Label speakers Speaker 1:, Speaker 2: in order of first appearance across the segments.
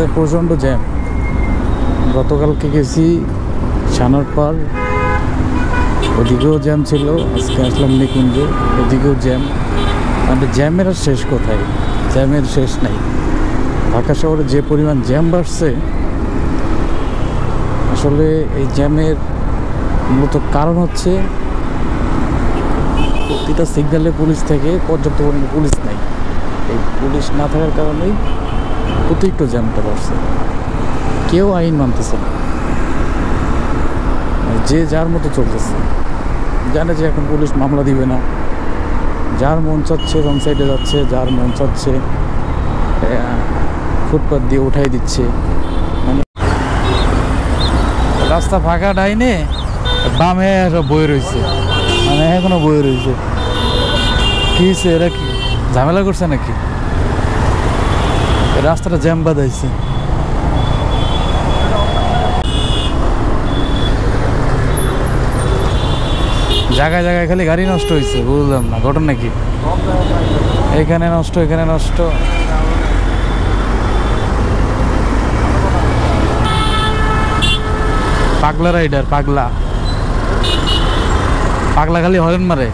Speaker 1: রাস্তায় প্রচণ্ড জ্যাম। গতকালকে গেছি ছানারপাড়, ওদিকেও জ্যাম ছিল। আজকে আসলাম নিকুঞ্জ, ওদিকেও জ্যাম। মানে জ্যামের আর শেষ কোথায়? জ্যামের শেষ নাই। ঢাকা শহরে যে পরিমাণ জ্যাম বাড়ছে, আসলে এই জ্যামের মূলত কারণ হচ্ছে প্রতিটা সিগন্যালে পুলিশ থেকে পর্যাপ্ত পরিমাণে পুলিশ নাই। এই পুলিশ না থাকার কারণেই অতিরিক্ত জ্যামটা বাড়ছে। কেউ আইন মানতেছে না, যে যার মতো চলতেছে। জানে যে এখন পুলিশ মামলা দিবে না, যার মন চাচ্ছে রং সাইডে যাচ্ছে, যার মন চাচ্ছে ফুটপাথ দিয়ে উঠাই দিচ্ছে। মানে রাস্তা ফাঁকা ডাইনে বামে সব বয়ে রয়েছে, মানে এখনো বয়ে রয়েছে। কি হয়েছে? এরা কি ঝামেলা করছে নাকি? রাস্তাটা জ্যাম বাঁধাইছে। জায়গায় জায়গায় খালি গাড়ি নষ্ট হয়েছে, বুঝলাম না ঘটনা কি। এখানে নষ্ট, এখানে নষ্ট। পাগলা রাইডার, পাগলা পাগলা খালি হরেন মারে।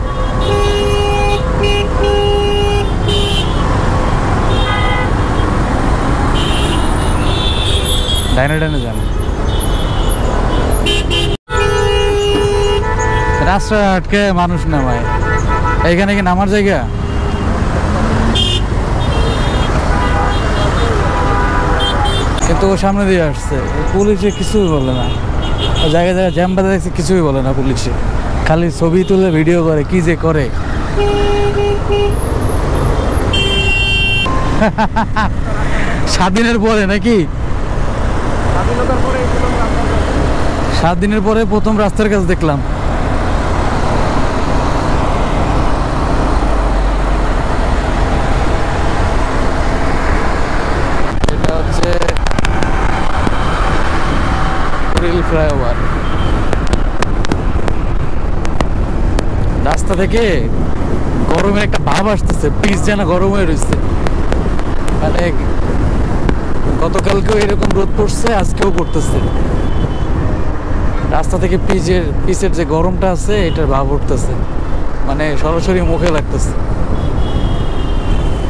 Speaker 1: ডাইনে ডাইনে যান। রাস্তায় আটকে মানুষ নামায়। এইখানে কি নামার জায়গা? কিন্তু ও সামনে দিয়ে আসছে, পুলিশে কিছুই বলে না। জায়গায় জায়গায় জ্যাম বাঁধা দেখছে, কিছুই বলে না পুলিশে। খালি ছবি তুলে ভিডিও করে, কি যে করে। 7 দিনের পরে নাকি? 7 দিনের পরে প্রথম রাস্তার কাছে দেখলাম। এটা হচ্ছে ফ্লাইওভার। রাস্তা থেকে গরমের একটা ভাব আসতেছে, পিচ যেন গরম হয়ে রয়েছে। মানে গতকালকেও এরকম রোদ পড়ছে, আজকেও পড়তেছে। রাস্তা থেকে পিচের যে গরমটা আছে, এটার ভাব উঠতেছে। মানে সরাসরি মুখে লাগতেছে,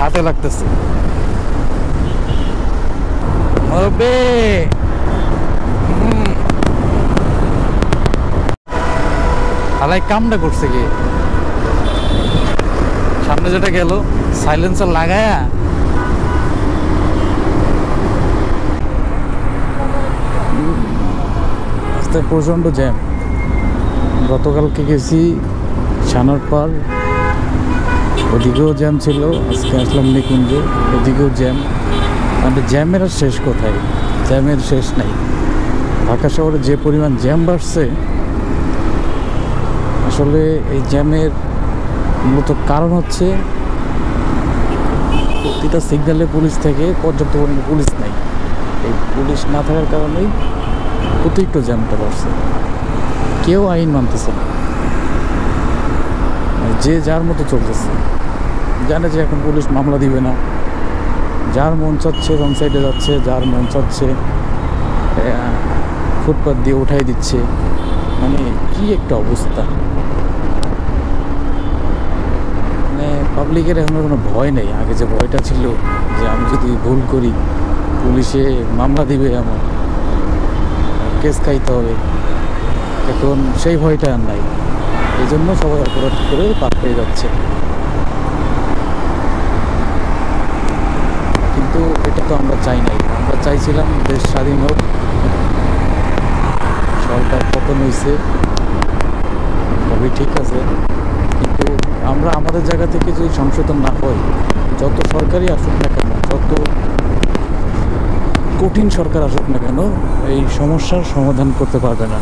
Speaker 1: হাতে লাগতেছে। আলাই কামটা করছে কি? সামনে যেটা গেল সাইলেন্সার লাগায়া রাস্তায় প্রচণ্ড জ্যাম। গতকালকে গেছি ছানারপাড়, ওদিকেও জ্যাম ছিল। আজকে আসলাম নিকুঞ্জ, ওদিকেও জ্যাম। মানে জ্যামের আর শেষ কোথায়? জ্যামের শেষ নাই। ঢাকা শহরে যে পরিমাণ জ্যাম বাড়ছে, আসলে এই জ্যামের মূলত কারণ হচ্ছে প্রতিটা সিগন্যালে পুলিশ থেকে পর্যাপ্ত পরিমাণে পুলিশ নাই। এই পুলিশ না থাকার কারণেই অতিরিক্ত জ্যামটা বাড়ছে। কেউ আইন মানতেছে না, যে যার মতো চলতেছে। জানে যে এখন পুলিশ মামলা দিবে না, যার মন চাচ্ছে রং সাইডে যাচ্ছে, যার মন চাচ্ছে ফুটপাথ দিয়ে উঠাই দিচ্ছে। মানে কি একটা অবস্থা। মানে পাবলিকের এখন কোনো ভয় নেই। আগে যে ভয়টা ছিল যে আমি যদি ভুল করি পুলিশে মামলা দিবে, এমন কেস খাইতে হবে, এখন সেই ভয়টা আর নাই। এই জন্য সবাই অপরাধ করে পার পেয়ে যাচ্ছে। কিন্তু এটা তো আমরা চাই নাই। আমরা চাইছিলাম দেশ স্বাধীন হোক, সরকার পতন হয়েছে, সবই ঠিক আছে। কিন্তু আমরা আমাদের জায়গা থেকে যদি সংশোধন না হয়, যত সরকারই আসুক না কেন, যত কঠিন সরকার আসুক না কেন, এই সমস্যার সমাধান করতে পারবে না।